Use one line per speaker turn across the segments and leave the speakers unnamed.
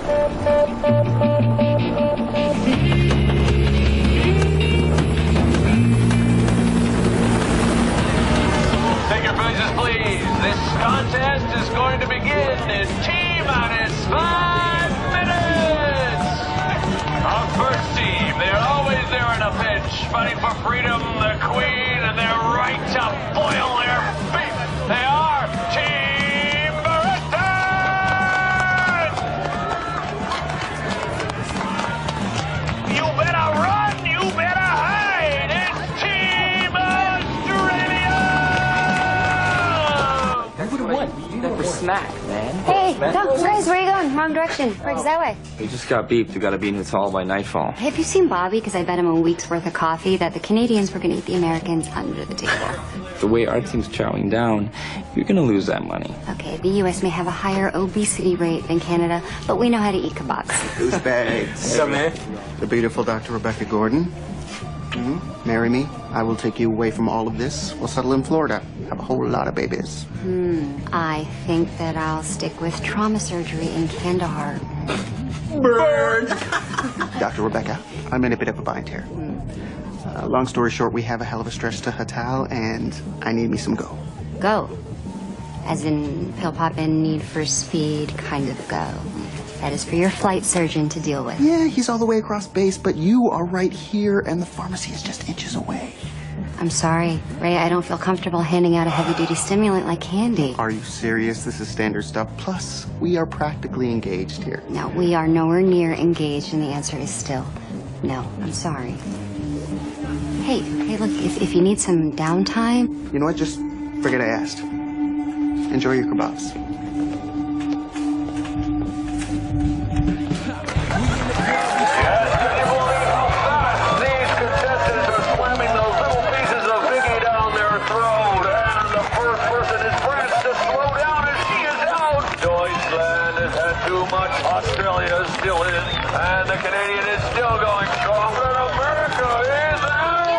Take your places, please. This contest is going to begin in T-minus 5 minutes. Our first team, they're always there in a pinch, fighting for freedom, their queen, and their right to boil their beef. They are Team Britain! You better run, you better hide. It's Team Australia!
That would have won. You do that for snack, man.
Hey, no, guys, where are you going? Wrong direction. Breaks that way.
We just got beeped. We got to be in this hall by nightfall.
Have you seen Bobby? Because I bet him a week's worth of coffee that the Canadians were going to eat the Americans under the table.
The way our team's chowing down, you're going to lose that money.
Okay, the U.S. may have a higher obesity rate than Canada, but we know how to eat kebabs.
Who's back?
What's up, man?
The beautiful Dr. Rebecca Gordon. Marry me. I will take you away from all of this. We'll settle in Florida. Have a whole lot of babies.
I think that I'll stick with trauma surgery in Kandahar.
Bird! Dr. Rebecca, I'm in a bit of a bind here. Long story short, we have a hell of a stretch to Hatal, and I need me some go.
Go. As in pill poppin', need for speed kind of go. That is for your flight surgeon to deal with.
Yeah, he's all the way across base, but you are right here, and the pharmacy is just inches away.
I'm sorry, Ray, I don't feel comfortable handing out a heavy-duty stimulant like candy.
Are you serious? This is standard stuff. Plus, we are practically engaged here.
No, we are nowhere near engaged, and the answer is still no. I'm sorry. Hey, look, if you need some downtime...
You know what? Just forget I asked. Enjoy your kebabs.
Australia is still in, and the Canadian is still going strong, but America is out!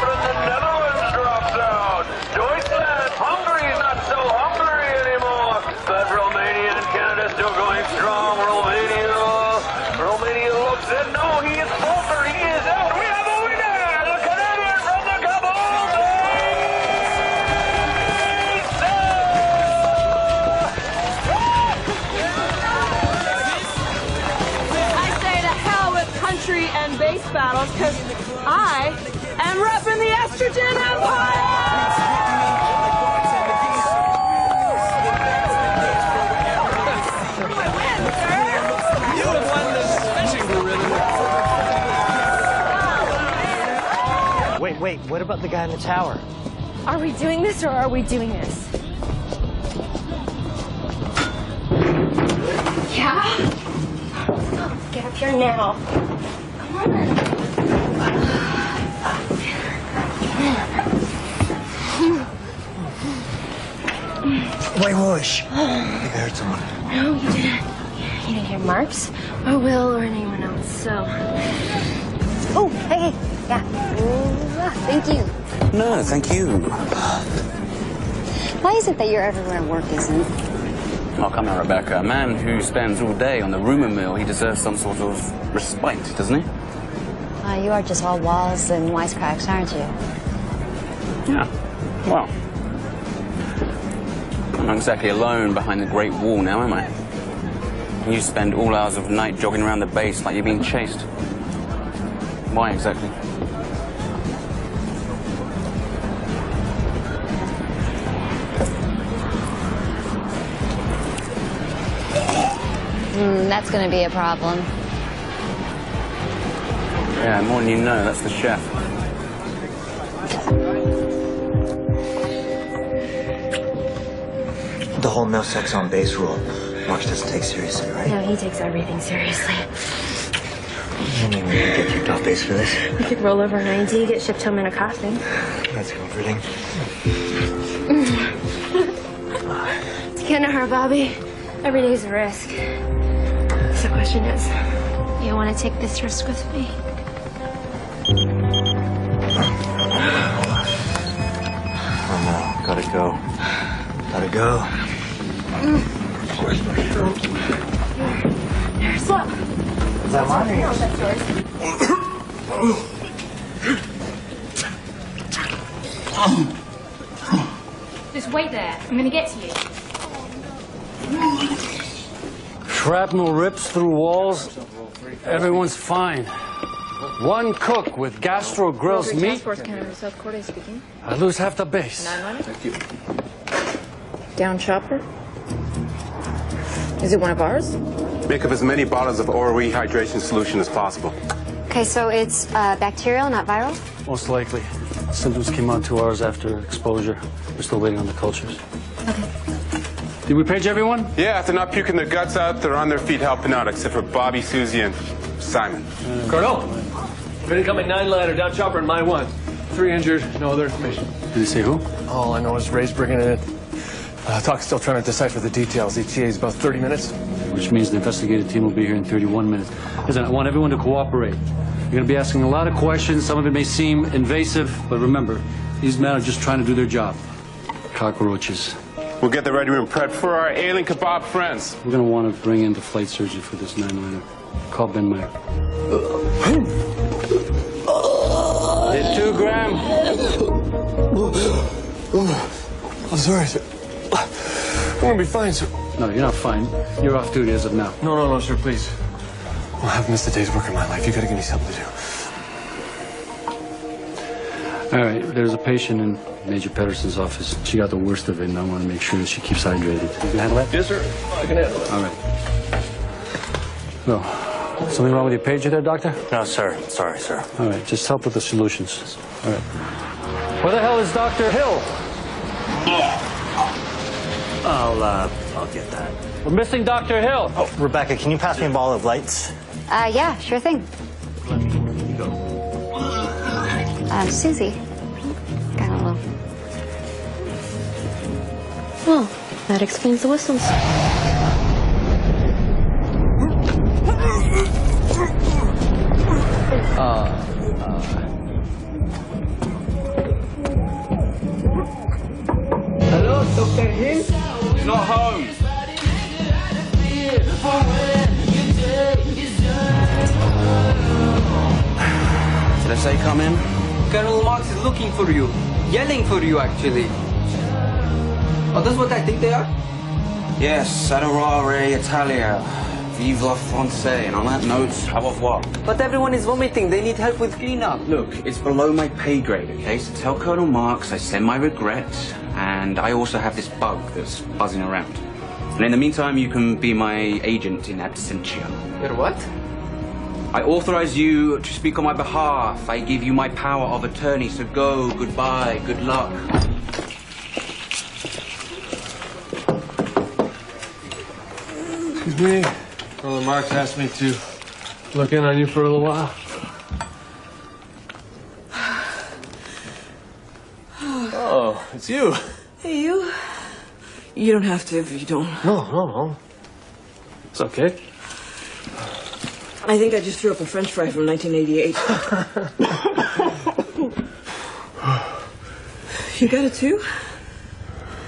But the Netherlands drops out. Deutschland, Hungary's not so hungry anymore. But Romania and Canada still going strong. Romania looks and no, he is falter. He is out. We have a winner! The Canadian from the Kabul
country and base battles because I am repping the estrogen empire!
You have won this fishing gorilla.
Wait, what about the guy in the tower?
Are we doing this or are we doing this? Yeah? Get up here now. Come on.
Wait, whoosh. I think I heard someone.
No, you didn't. You didn't hear Marks or Will or anyone else, so...
Oh, hey, yeah. Thank you.
No, thank you.
Why is it that you're everywhere and work isn't?
Oh, come on, Rebecca. A man who spends all day on the rumor mill, he deserves some sort of respite, doesn't he?
You are just all walls and wisecracks, aren't you?
Yeah. Well, I'm not exactly alone behind the Great Wall now, am I? You spend all hours of the night jogging around the base like you're being chased. Why exactly?
That's going to be a problem.
Yeah, more than you know, that's the chef.
The whole no sex on base rule. March doesn't take seriously, right?
No, he takes everything seriously.
I mean, we could get kicked off base for this.
We could roll over 90, get shipped home in a coffin.
That's comforting.
Kandahar, Bobby. Every day's a risk. So the question is, you want to take this risk with me?
Oh no, gotta go. Gotta go.
Here, slow.
Is that mine?
No, that's yours. Just wait there. I'm gonna get to you.
Shrapnel rips through walls. Everyone's fine. One cook with gastro gross meat.
Task Force Canada, South Korea speaking.
I lose half the base.
911. Thank you. Down chopper. Is it one of ours?
Make up as many bottles of oral rehydration solution as possible.
Okay, so it's bacterial, not viral?
Most likely. Symptoms came on 2 hours after exposure. We're still waiting on the cultures.
Okay.
Did we page everyone? Yeah, if they're not puking their guts out, they're on their feet helping out, except for Bobby, Susie, and Simon.
Colonel, incoming 9-liner down chopper in my 1. 3 injured, no other information.
Did he say who?
All I know is Ray's bringing it in. Talk's still trying to decipher the details. ETA is about 30 minutes.
Which means the investigative team will be here in 31 minutes. Listen, I want everyone to cooperate. You're going to be asking a lot of questions. Some of it may seem invasive, but remember, these men are just trying to do their job. Cockroaches.
We'll get the ready room prepped for our alien kebab friends.
We're going to want to bring in the flight surgeon for this 9-liner. Call Ben Mehra. Did 2 gram?
I'm sorry, sir. I'm gonna be fine, sir.
No, you're not fine. You're off duty as of now.
No, sir, please. Well, I've missed a day's work in my life. You gotta give me something to do.
All right, there's a patient in Major Pedersen's office. She got the worst of it, and I want to make sure that she keeps hydrated. You can handle that?
Yes, sir. I can handle it.
All right. So, something wrong with your pager there, doctor?
No, sir. Sorry, sir.
All right, just help with the solutions. All right. Where the hell is Dr. Hill?
I'll get that.
We're missing Dr. Hill.
Oh, Rebecca, can you pass me a ball of lights?
Yeah, sure thing. Susie. Got a little.
Well, that explains the whistles.
Hello, Dr. Hill?
He's not home. Did I say come in?
Colonel Marks is looking for you. Yelling for you, actually. Oh, that's what I think they are?
Yes, Rivalry, Italia. Vive la France. And on that note, au revoir.
But everyone is vomiting. They need help with cleanup.
Look, it's below my pay grade, okay? So tell Colonel Marks I send my regrets, and I also have this bug that's buzzing around. And in the meantime, you can be my agent in absentia.
Your what?
I authorize you to speak on my behalf. I give you my power of attorney, so go, goodbye, good luck.
Excuse me. Colonel Marks asked me to look in on you for a little while. Oh, it's you.
Hey, you. You don't have to if you don't.
No. It's okay.
I think I just threw up a French fry from 1988. You got it too?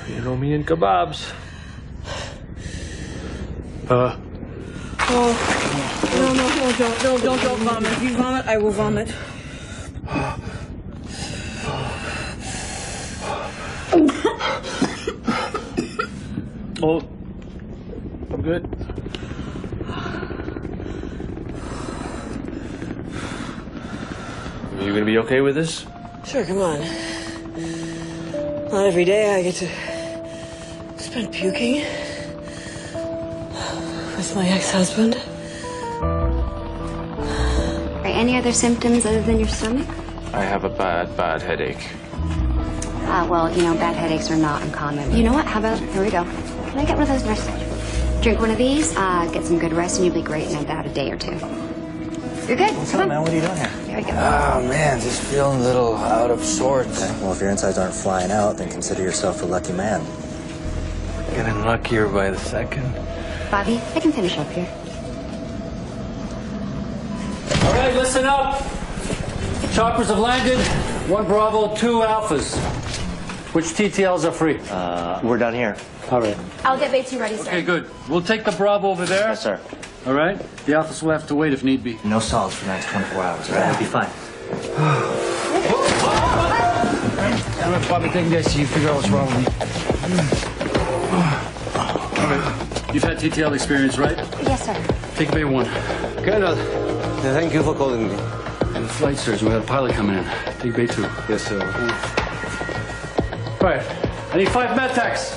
You know me and kebabs.
Oh. No, don't vomit. If you vomit, I will vomit.
Oh, I'm good. Are you gonna be okay with this?
Sure, come on. Not every day I get to spend puking with my ex-husband.
Any other symptoms other than your stomach?
I have a bad headache.
Well, bad headaches are not uncommon. You know what? How about, here we go. Can I get one of those nurses? Drink one of these, get some good rest, and you'll be great in about a day or two. You're good.
What's
Come
up,
on.
man? What are you doing here?
Here we go.
Oh, man, just feeling a little out of sorts. Okay. Well, if your insides aren't flying out, then consider yourself a lucky man.
Getting luckier by the second.
Bobby, I can finish up here.
All right, listen up. Choppers have landed. 1 Bravo, 2 Alphas. Which TTLs are free?
We're down here.
All right.
I'll get Bay 2 ready, sir.
Okay, good. We'll take the Bravo over there.
Yes, sir.
All right? The office will have to wait if need be.
No solids for the next 24 hours, all right? We'll be fine. I'm gonna probably take this so you figure out what's wrong with me.
All right. You've had TTL experience, right?
Yes, sir.
Take Bay 1.
Colonel, thank you for calling me.
And the flight surgeon, we had a pilot coming in. Take Bay 2.
Yes, sir.
All right. I need 5 med techs.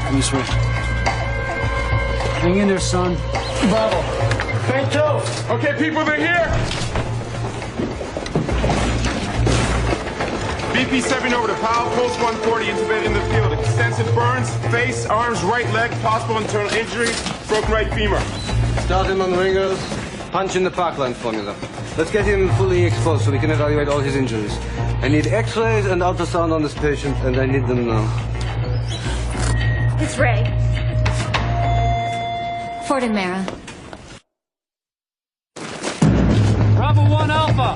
Come this way. Hang in there, son.
Bravo. Bay 2. Okay, people, they're here. BP-7 over to Powell, Pulse 140, intubated in the field. Extensive burns, face, arms, right leg, possible internal injury, broken right femur.
Start him on ringers. Punch in the Parkland formula. Let's get him fully exposed so we can evaluate all his injuries. I need x-rays and ultrasound on this patient, and I need them now.
It's Ray.
Ford and Mehra.
Bravo 1 Alpha.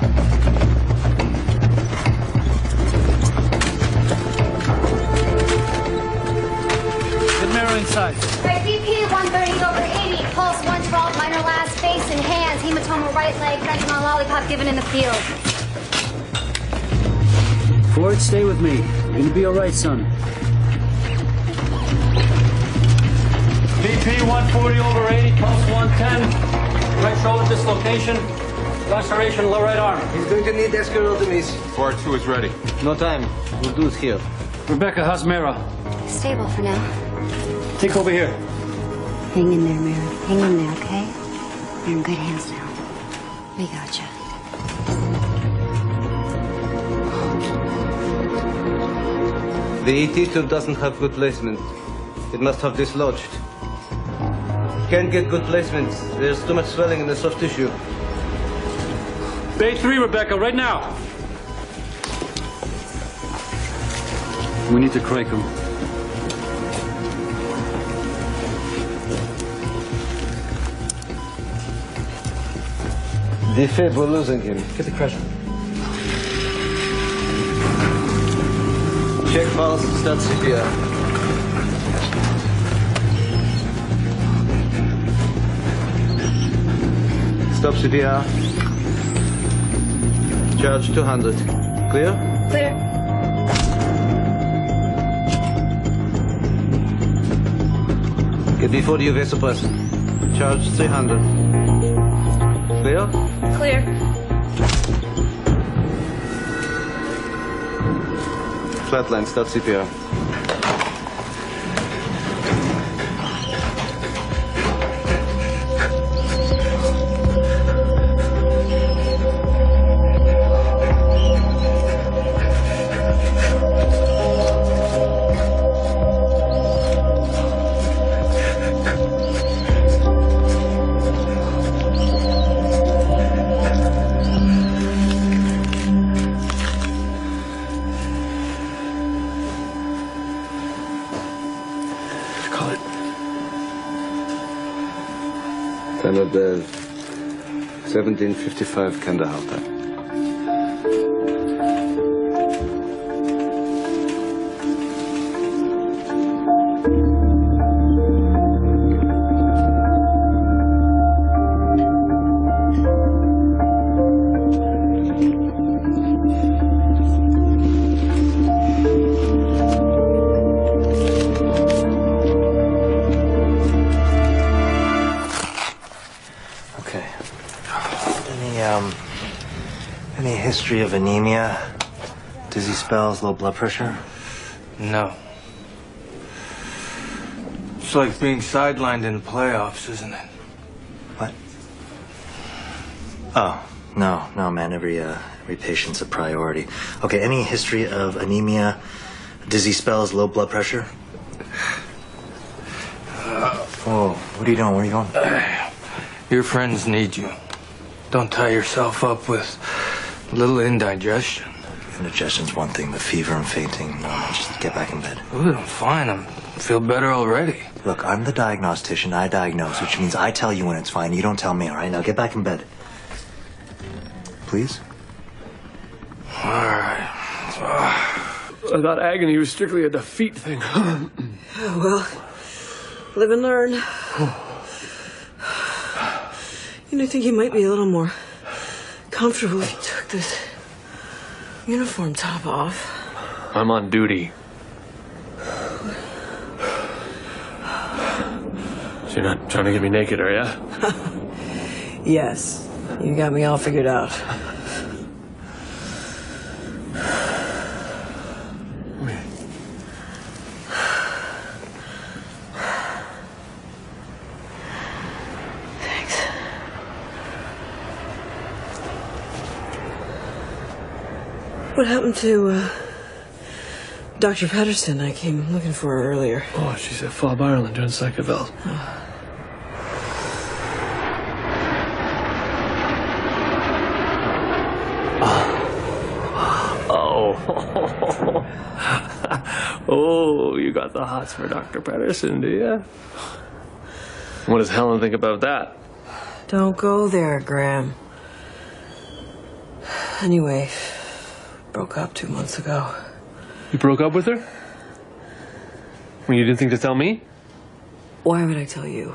Get Mehra inside.
Right, BP 130 over 80, pulse 112, minor last, face and hands, hematoma right leg, fentanyl lollipop given in the field.
Ford, stay with me. You're gonna be all right, son. BP 140 over 80, pulse 110. Right shoulder dislocation. Laceration, low right arm.
He's going to need escharotomies.
Bar 2 is ready.
No time. We'll do it here.
Rebecca, how's Mehra?
Stable for now.
Take over here.
Hang in there, Mehra. Hang in there, okay? You're in good hands now. We gotcha.
The ET tube doesn't have good placement. It must have dislodged. Can't get good placement. There's too much swelling in the soft tissue.
Bay 3, Rebecca, right now. We need to crake him.
Defib, we're losing him.
Get the pressure.
Check pulse, start CPR. Stop CPR. Charge 200. Clear?
Clear.
Get before the UV suppressor. Charge 300. Clear?
Clear.
Flatline, start CPR. Time of the 1755 Kandahar time.
Any history of anemia, dizzy spells, low blood pressure?
No. It's like being sidelined in the playoffs, isn't it?
What? Oh, no, man. Every patient's a priority. Okay, any history of anemia, dizzy spells, low blood pressure? Whoa, what are you doing? Where are you going?
Your friends need you. Don't tie yourself up with A little indigestion.
Indigestion's one thing, but fever and fainting, no, just get back in bed.
Good, I'm fine. I feel better already.
Look, I'm the diagnostician. I diagnose, which means I tell you when it's fine. You don't tell me, all right? Now get back in bed. Please?
All right.
I thought agony was strictly a defeat thing.
Well, live and learn. You know, I think you might be a little more comfortable if you took this uniform top off.
I'm on duty. So you're not trying to get me naked, are ya?
Yes, you got me all figured out. Thanks. What happened to Dr. Patterson? I came looking for her earlier.
Oh, she's at Fob, Ireland doing psych eval. Oh, you got the hots for Dr. Patterson, do you? What does Helen think about that?
Don't go there, Graham. Anyway, broke up 2 months ago.
You broke up with her? When you didn't think to tell me?
Why would I tell you?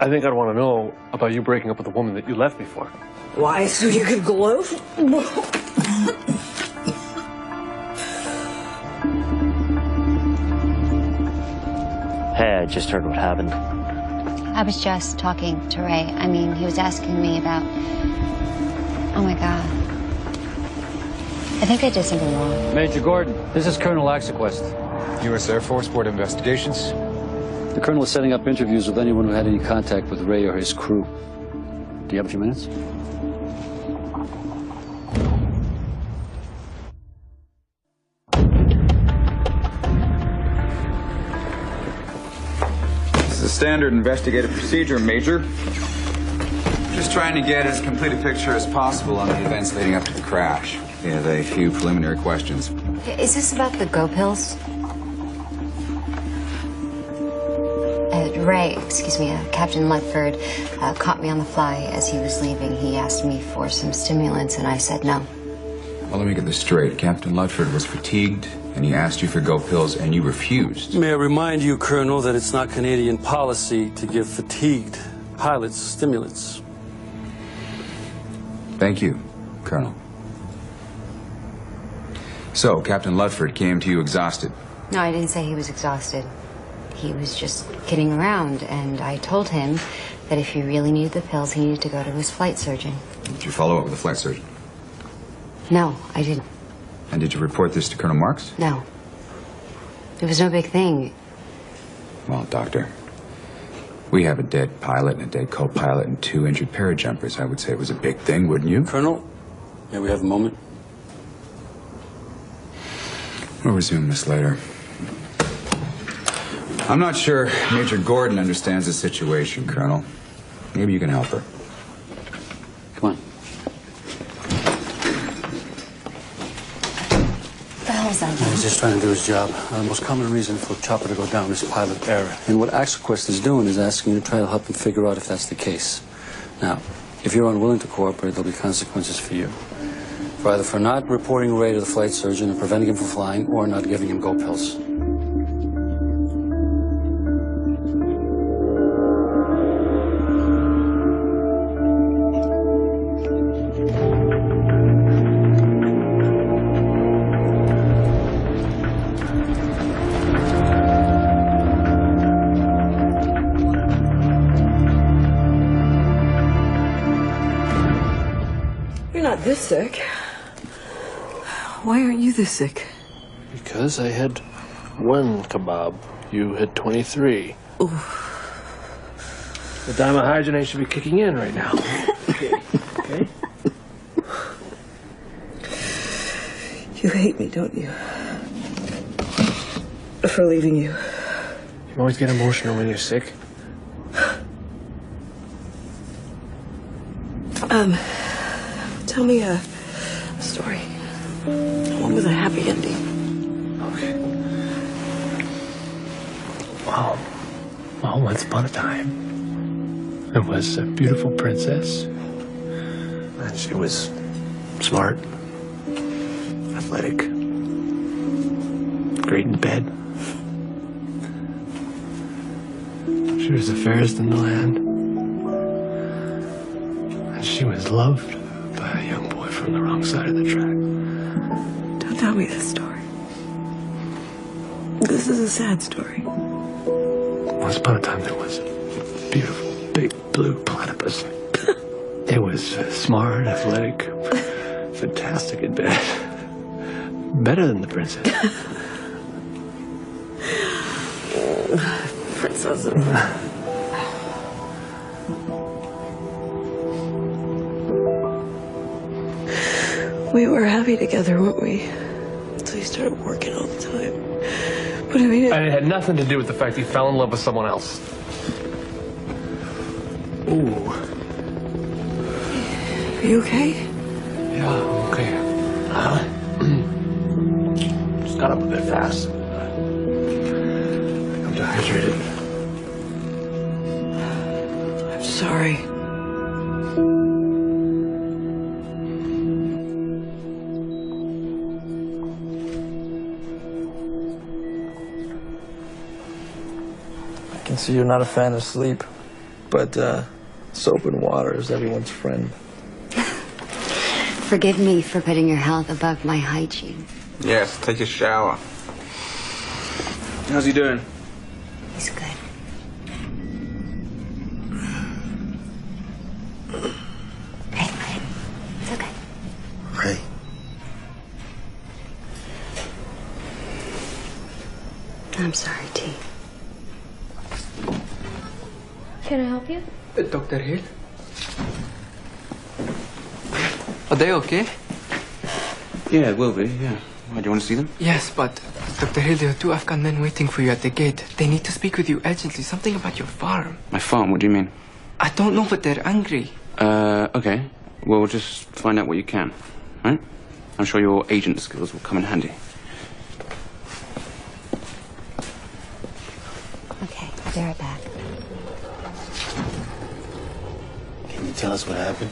I think I'd want to know about you breaking up with the woman that you left me for.
Why? So you could gloat?
Hey, I just heard what happened.
I was just talking to Ray. I mean, he was asking me about... Oh, my God. I think I did something wrong.
Major Gordon, this is Colonel Axequest.
U.S. Air Force Board of Investigations.
The Colonel is setting up interviews with anyone who had any contact with Ray or his crew. Do you have a few minutes?
This is a standard investigative procedure, Major. Just trying to get as complete a picture as possible on the events leading up to the crash. We have a few preliminary questions.
Is this about the Go pills? Ray, excuse me, Captain Ludford caught me on the fly as he was leaving. He asked me for some stimulants, and I said no.
Well, let me get this straight. Captain Ludford was fatigued, and he asked you for Go pills, and you refused.
May I remind you, Colonel, that it's not Canadian policy to give fatigued pilots stimulants.
Thank you, Colonel. So, Captain Ludford came to you exhausted.
No, I didn't say he was exhausted. He was just kidding around, and I told him that if he really needed the pills, he needed to go to his flight surgeon.
Did you follow up with the flight surgeon?
No, I didn't.
And did you report this to Colonel Marks?
No. It was no big thing.
Well, Doctor, we have a dead pilot and a dead co-pilot and 2 injured parajumpers. I would say it was a big thing, wouldn't you?
Colonel, may we have a moment?
We'll resume this later. I'm not sure Major Gordon understands the situation, Colonel. Maybe you can help her.
Come on.
What the hell's that?
He's just trying to do his job. The most common reason for a chopper to go down is pilot error. And what Axequest is doing is asking you to try to help him figure out if that's the case. Now, if you're unwilling to cooperate, there'll be consequences for you. Either for not reporting Ray to the flight surgeon and preventing him from flying, or not giving him Go pills.
You're not this sick. Why aren't you this sick?
Because I had 1 kebab. You had 23.
Ooh.
The dimethylhydronate should be kicking in right now. Okay. Okay?
You hate me, don't you? For leaving you.
You always get emotional when you're sick.
Tell Tell me a story. One with a happy ending.
Okay. Well, once upon a time, there was a beautiful princess. And she was smart, athletic, great in bed. She was the fairest in the land. And she was loved by a young boy from the wrong side of the track.
Don't tell me this story. This is a sad story.
Once upon a time, there was a beautiful, big, blue platypus. It was smart, athletic, fantastic in bed. Better than the princess.
Princess. We were happy together, weren't we? Until you started working all the time. But I mean...
And it had nothing to do with the fact he fell in love with someone else. Ooh.
Are you okay?
Yeah, I'm okay. Just got up a bit fast. I think I'm dehydrated.
I'm sorry.
I can see you're not a fan of sleep, but soap and water is everyone's friend.
Forgive me for putting your health above my hygiene.
Yes, take a shower. How's he doing?
He's good. Hey, Ray. It's okay.
Ray.
I'm sorry, T.
Can I help you?
Dr. Hill? Are they okay?
Yeah, it will be, yeah. Why, do you want to see them?
Yes, but Dr. Hill, there are 2 Afghan men waiting for you at the gate. They need to speak with you urgently. Something about your farm.
My farm? What do you mean?
I don't know, but they're angry.
Okay. Well, just find out what you can, right? I'm sure your agent skills will come in handy.
Okay, I'll be right back.
Can you tell us what happened?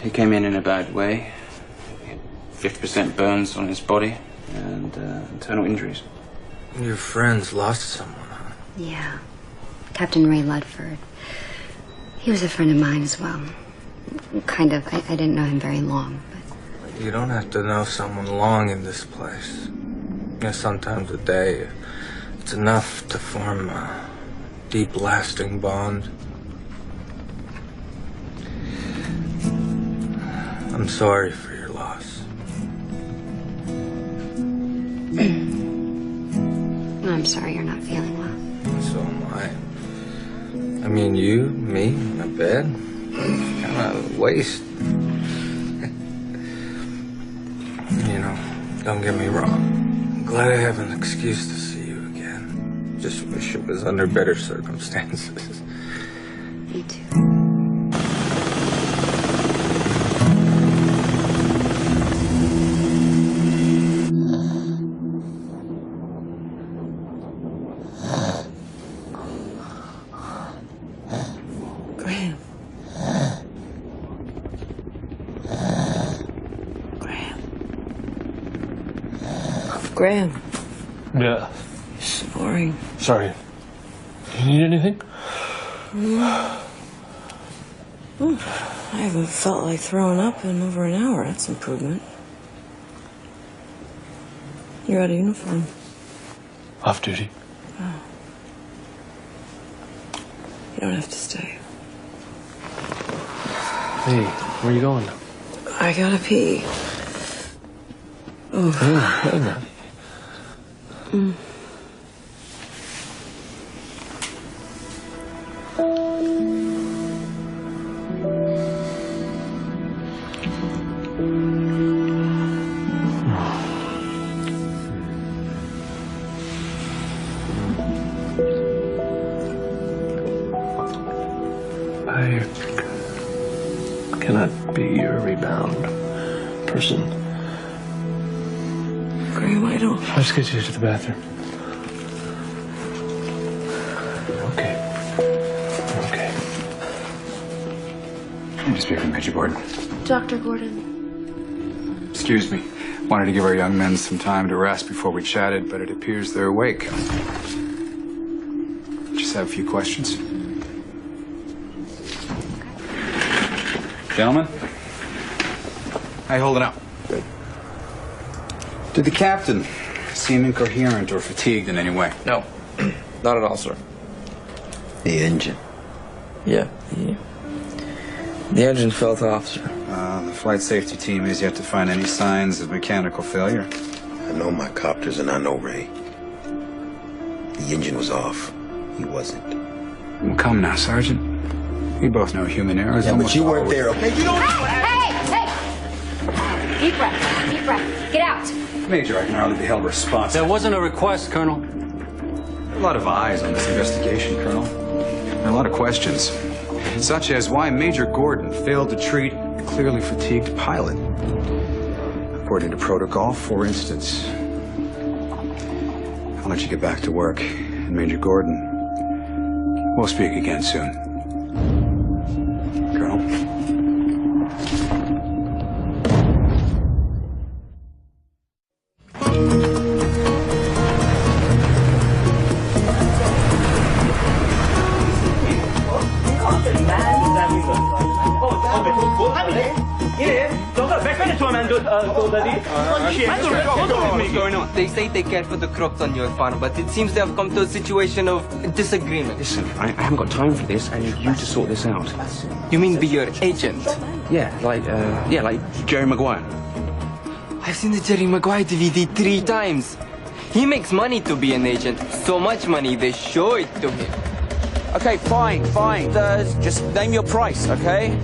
He came in a bad way. 50% burns on his body and internal injuries.
Your friends lost someone, huh?
Yeah. Captain Ray Ludford. He was a friend of mine as well. Kind of. I didn't know him very long, but...
You don't have to know someone long in this place. You know, sometimes a day, it's enough to form a deep, lasting bond. I'm sorry for your loss.
I'm sorry you're not feeling well.
So am I. I mean, you, me, in a bed? Kind of waste. You know, don't get me wrong. I'm glad I have an excuse to see you again. Just wish it was under better circumstances.
Me too.
Graham.
Yeah.
You're snoring.
Sorry. You need anything?
I haven't felt like throwing up in over an hour. That's improvement. You're out of uniform.
Off duty.
Oh. You don't have to stay.
Hey, where are you going?
I gotta pee. Oh.
Hey, man.
Mm.
I cannot be your rebound. person.
Graham, I don't...
I'll just get you to the bathroom. Okay. Okay.
I need to speak with Major Gordon.
Dr. Gordon.
Excuse me. Wanted to give our young men some time to rest before we chatted, but it appears they're awake. Just have a few questions. Gentlemen? How you holding up?
Good.
Did the captain seem incoherent or fatigued in any way?
No. Not at all, sir.
The engine.
Yeah. The engine felt off, sir.
The flight safety team has yet to find any signs of mechanical failure.
I know my copters and I know Ray. The engine was off. He wasn't.
Well, come now, Sergeant. We both know human error is almost
but you weren't
always...
there, okay? You don't...
Hey! Deep breath. Deep breath. Get out.
Major, I can hardly be held responsible.
There wasn't a request, Colonel.
There are a lot of eyes on this investigation, Colonel. There are a lot of questions, such as why Major Gordon failed to treat a clearly fatigued pilot. According to protocol, for instance. I'll let you get back to work. And Major Gordon, we'll speak again soon. Colonel?
They say they care for the crops on your farm, but it seems they have come to a situation of disagreement.
Listen, I haven't got time for this. I need you to sort this out.
You mean be your agent?
Yeah, like Jerry Maguire.
I've seen the Jerry Maguire DVD 3 times. He makes money to be an agent. So much money, they show it to him.
Okay, fine. Just name your price, okay?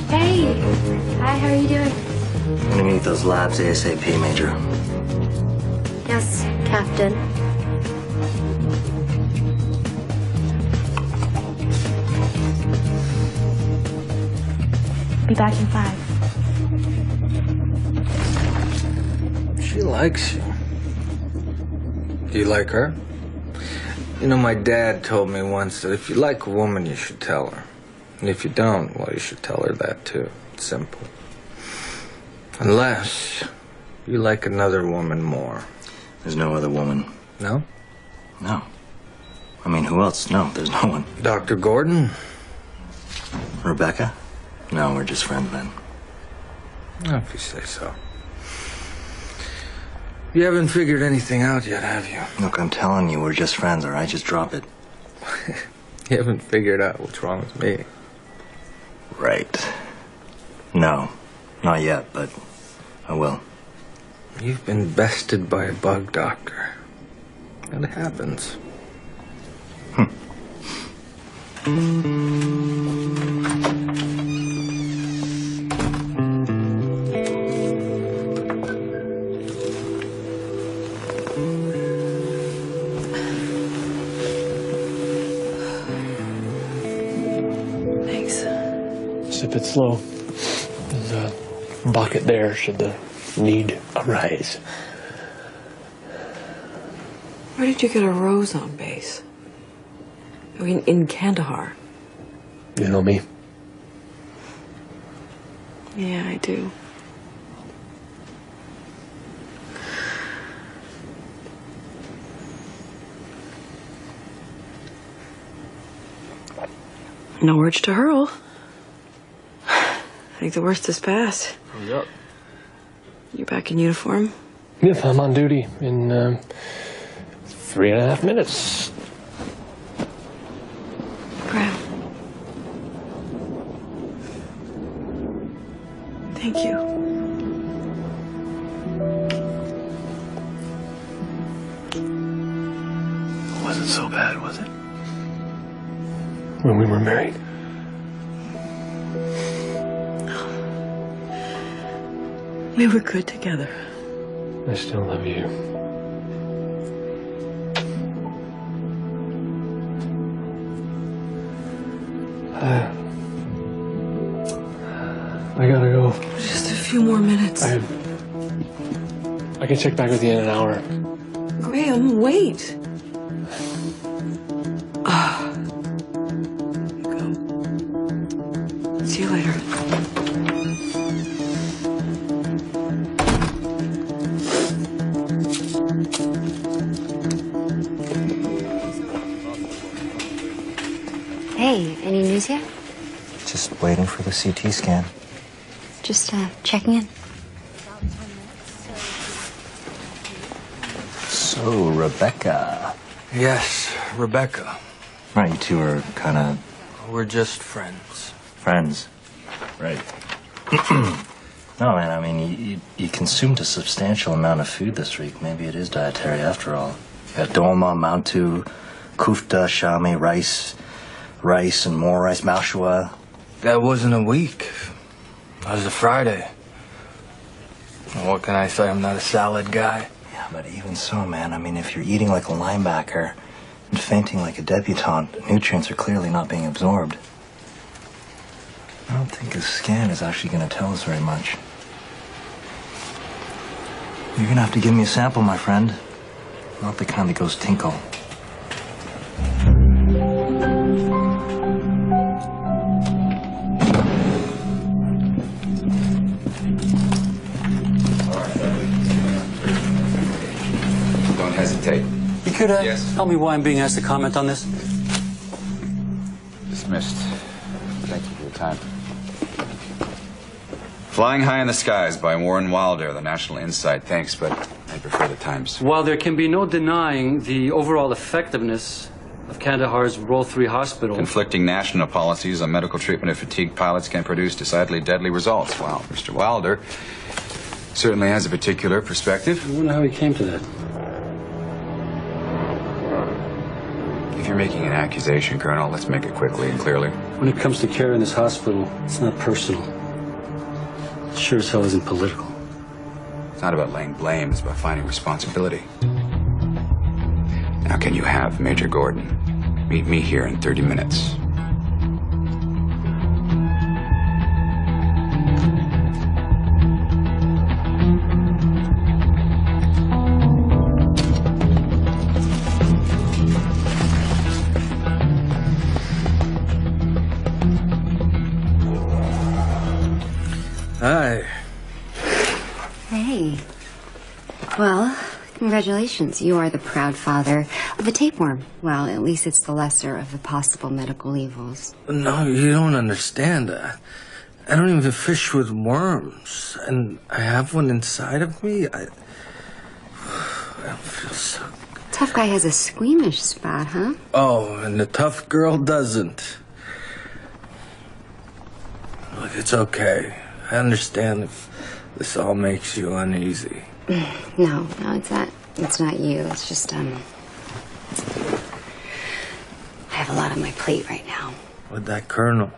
Hey. Hi, how are you doing?
I'm gonna need those labs ASAP, Major.
Yes, Captain. Be back in 5.
She likes you. Do you like her? You know, my dad told me once that if you like a woman, you should tell her. And if you don't, well, you should tell her that too. It's simple. Unless you like another woman more.
There's no other woman.
No?
No. I mean, who else? No, there's no one.
Dr. Gordon?
Rebecca? No, we're just friends, then.
If you say so. You haven't figured anything out yet, have you?
Look, I'm telling you, we're just friends, all right? Just drop it.
You haven't figured out what's wrong with me.
Right. No, not yet, but I will.
You've been bested by a bug, Doctor. It happens.
Thanks.
Sip it slow. There's a bucket there should the need arise.
Where did you get a rose on base? I mean, in Kandahar.
You know me.
Yeah, I do. No urge to hurl. I think the worst is past.
Yep.
You back in uniform?
Yep, I'm on duty in 3.5 minutes.
Graham. Thank you.
It wasn't so bad, was it? When we were married.
We were good together.
I still love you. I gotta go.
Just a few more minutes.
I can check back with you in an hour.
Graham, wait. See you later.
Hey, any news yet?
Just waiting for the CT scan.
Just checking in.
So, Rebecca.
Yes, Rebecca.
Right, you two are kind of...
We're just friends.
Friends. Right. No, man, I mean, you consumed a substantial amount of food this week. Maybe it is dietary after all. You had dolma, mantu, kufta, shami, rice, and more rice, malshua.
That wasn't a week. That was a Friday. What can I say? I'm not a salad guy.
Yeah, but even so, man, I mean, if you're eating like a linebacker and fainting like a debutante, nutrients are clearly not being absorbed. I don't think a scan is actually going to tell us very much. You're going to have to give me a sample, my friend. Not the kind that goes tinkle.
Don't hesitate.
You could tell me why I'm being asked to comment on this?
Dismissed. Thank you for your time. Flying High in the Skies by Warren Wilder, the National Insight. Thanks, but I prefer the Times.
While there can be no denying the overall effectiveness of Kandahar's Role 3 hospital...
Conflicting national policies on medical treatment of fatigued pilots can produce decidedly deadly results. Wow, Mr. Wilder certainly has a particular perspective.
I wonder how he came to that.
If you're making an accusation, Colonel, let's make it quickly and clearly.
When it comes to care in this hospital, it's not personal. It sure as hell isn't political.
It's not about laying blame, it's about finding responsibility. Now, can you have Major Gordon meet me here in 30 minutes?
Hi.
Hey. Well, congratulations. You are the proud father of a tapeworm. Well, at least it's the lesser of the possible medical evils.
No, you don't understand. I don't even fish with worms. And I have one inside of me. I don't feel so...
Tough guy has a squeamish spot, huh?
Oh, and the tough girl doesn't. Look, it's okay. I understand if this all makes you uneasy.
No, it's not. It's not you. It's just, I have a lot on my plate right now.
With that colonel,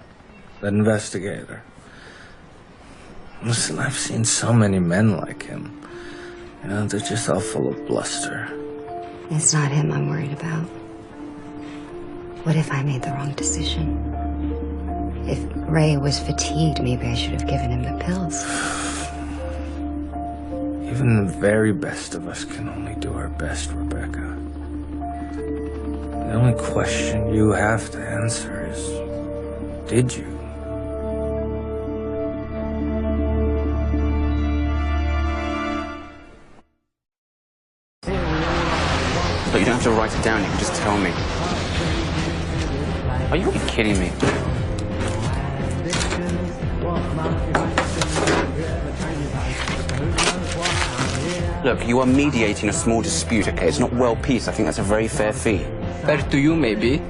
that investigator. Listen, I've seen so many men like him. You know, they're just all full of bluster.
It's not him I'm worried about. What if I made the wrong decision? If Ray was fatigued, maybe I should have given him the pills.
Even the very best of us can only do our best, Rebecca. The only question you have to answer is, did you?
But you don't have to write it down, you can just tell me. Are you kidding me? Look, you are mediating a small dispute, okay? It's not world peace. I think that's a very fair fee.
Fair to you, maybe.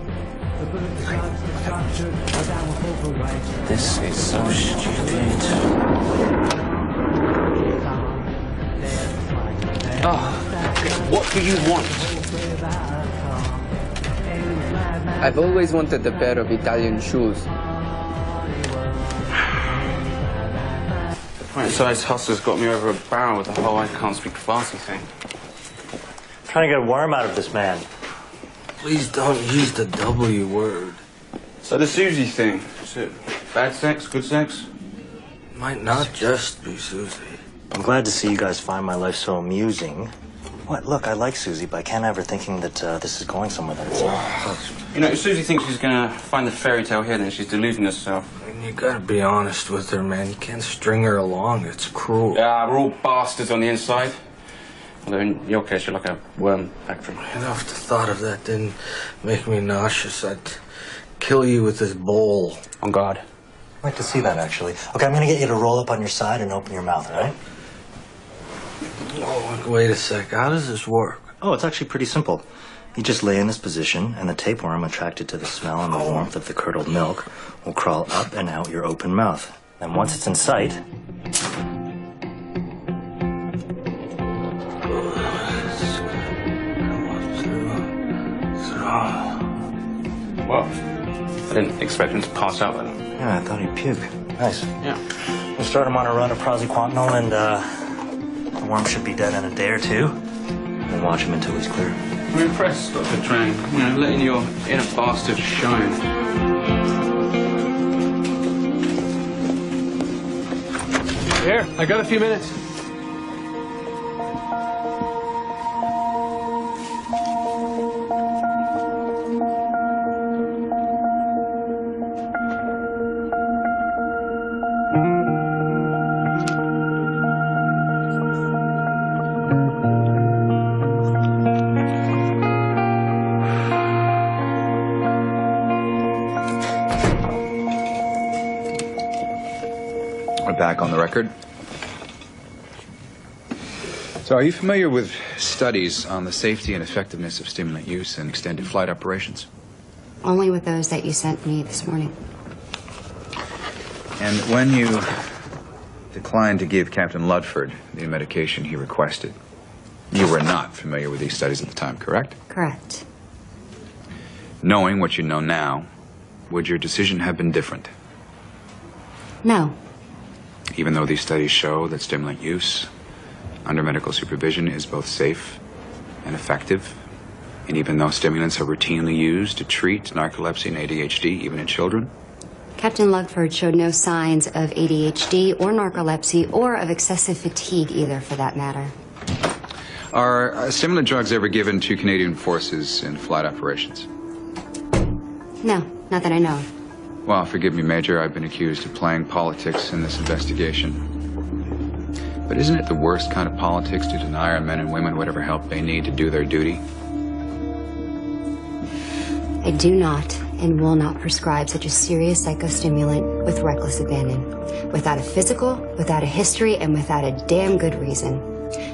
This is so stupid. Oh, what do you want?
I've always wanted a pair of Italian shoes.
Right-sized hustler's got me over a barrel with the whole I can't speak Farsi thing.
Trying to get a worm out of this man.
Please don't use the W word.
So the Susie thing, is it bad sex, good sex?
Might not just be Susie.
I'm glad to see you guys find my life so amusing. What? Look, I like Susie, but I can't ever thinking that this is going somewhere that it's not.
You know, if Susie thinks she's gonna find the fairy tale here, then she's deluding herself.
You gotta be honest with her, man. You can't string her along. It's cruel.
Yeah, we're all bastards on the inside. Although in your case, you're like a worm factory.
You know, if the thought of that didn't make me nauseous, I'd kill you with this bowl.
On guard.
I'd like to see that, actually. Okay, I'm gonna get you to roll up on your side and open your mouth, all right?
Oh, wait a sec. How does this work?
Oh, it's actually pretty simple. You just lay in this position, and the tapeworm, attracted to the smell and the warmth of the curdled milk, will crawl up and out your open mouth. And once it's in sight...
What? I didn't expect him to pass out then.
Yeah, I thought he'd puke. Nice.
Yeah.
We'll start him on a run of praziquantel, and the worm should be dead in a day or two. And watch him until he's clear.
I'm impressed, Dr. Trang. You know, letting your inner bastard shine.
Here, I got a few minutes.
Back on the record. So, are you familiar with studies on the safety and effectiveness of stimulant use in extended flight operations?
Only with those that you sent me this morning.
And when you declined to give Captain Ludford the medication he requested, you were not familiar with these studies at the time, correct?
Correct.
Knowing what you know now, would your decision have been different?
No.
Even though these studies show that stimulant use under medical supervision is both safe and effective, and even though stimulants are routinely used to treat narcolepsy and ADHD, even in children?
Captain Ludford showed no signs of ADHD or narcolepsy or of excessive fatigue either, for that matter.
Are stimulant drugs ever given to Canadian forces in flight operations?
No, not that I know of.
Well, forgive me, Major. I've been accused of playing politics in this investigation. But isn't it the worst kind of politics to deny our men and women whatever help they need to do their duty?
I do not and will not prescribe such a serious psychostimulant with reckless abandon. Without a physical, without a history, and without a damn good reason.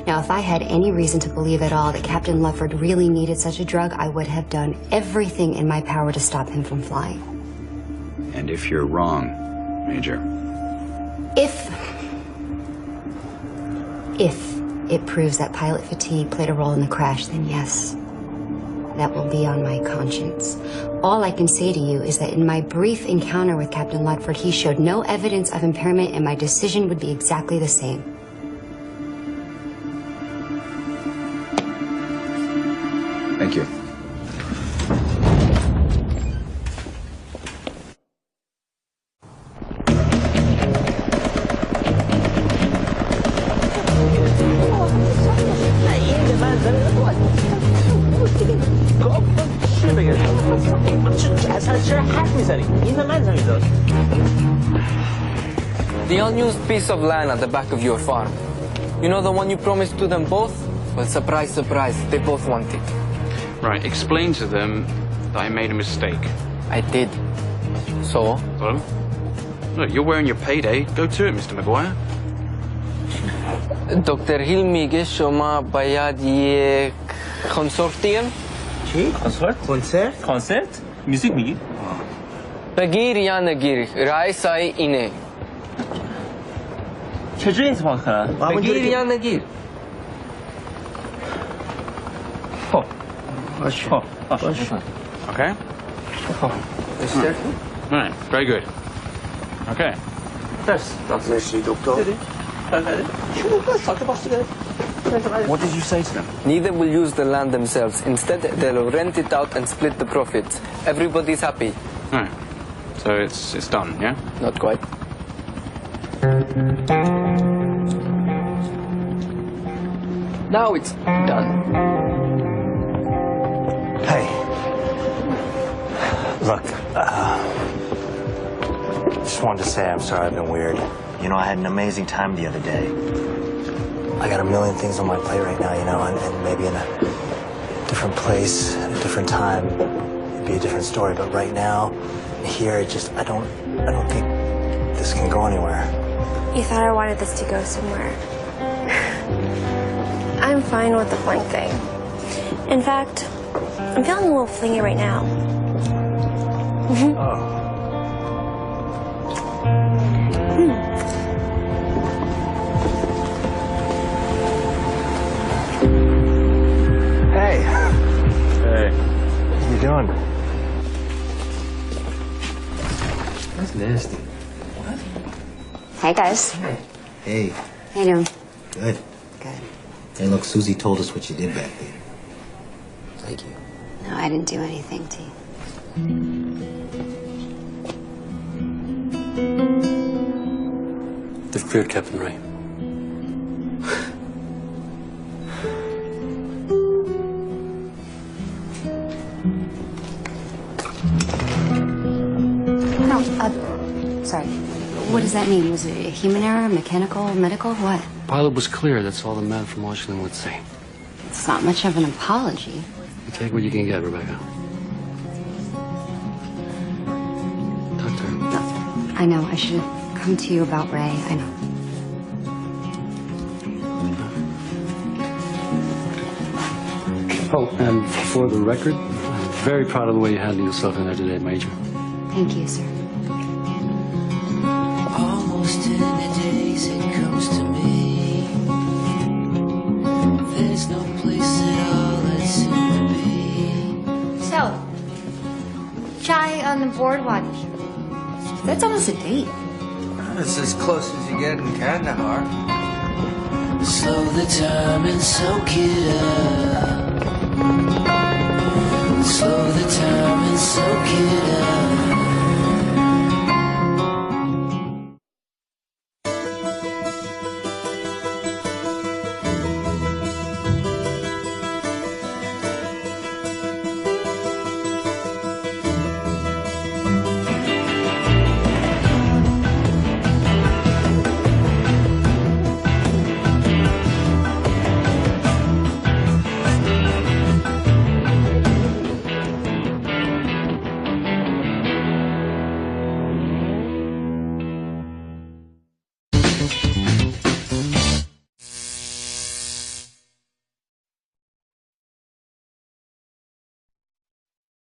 Now, if I had any reason to believe at all that Captain Ludford really needed such a drug, I would have done everything in my power to stop him from flying.
And if you're wrong, Major?
If it proves that pilot fatigue played a role in the crash, then yes, that will be on my conscience. All I can say to you is that in my brief encounter with Captain Ludford, he showed no evidence of impairment, and my decision would be exactly the same.
Thank you.
The unused piece of land at the back of your farm. You know the one you promised to them both? Well, surprise, surprise, they both want it.
Right, explain to them that I made a mistake.
I did. So?
Well, look, you're wearing your payday. Go to it, Mr. Maguire.
Dr. Hilmige shoma bayad ye consortium?
چی؟ کنسرت؟ کنسرت؟ موزیک میگی؟
بگیر یا نگیر رای سای اینه
چجوری انتخاب کنم؟
بگیر یا نگیر
خب باشه
Okay? Right, very good. Okay.
What did you say to them? Neither will use the land themselves. Instead, they'll rent it out and split the profits. Everybody's happy.
Right. So it's done, yeah?
Not quite. Now it's done.
Hey. Look, just wanted to say I'm sorry I've been weird. You know, I had an amazing time the other day. I got a million things on my plate right now, you know, and maybe in a different place, at a different time, it'd be a different story. But right now, here, I don't think this can go anywhere.
You thought I wanted this to go somewhere. I'm fine with the fling thing. In fact, I'm feeling a little flingy right now.
Hey.
Hey.
What are you doing?
That's nasty.
Hey, guys.
Hey,
How you doing?
good.
Good.
Hey, look, Susie told us what you did back there. Thank you.
No, I didn't do anything, T.
They've cleared Captain Ray.
No, sorry. What does that mean? Was it a human error, mechanical, medical, what?
Pilot was clear. That's all the man from Washington would say.
It's not much of an apology.
You take what you can get, Rebecca. Talk to her.
No, I know. I should have come to you about Ray. I know.
Oh, and for the record, I'm very proud of the way you handled yourself in there today, Major.
Thank you, sir.
Almost any days it comes to me. There's no place at all I'd sooner be.
So, chai on the boardwalk. That's almost a date.
It's as close as you get in Kandahar.
Slow the time and soak it up. Slow the time and soak it up.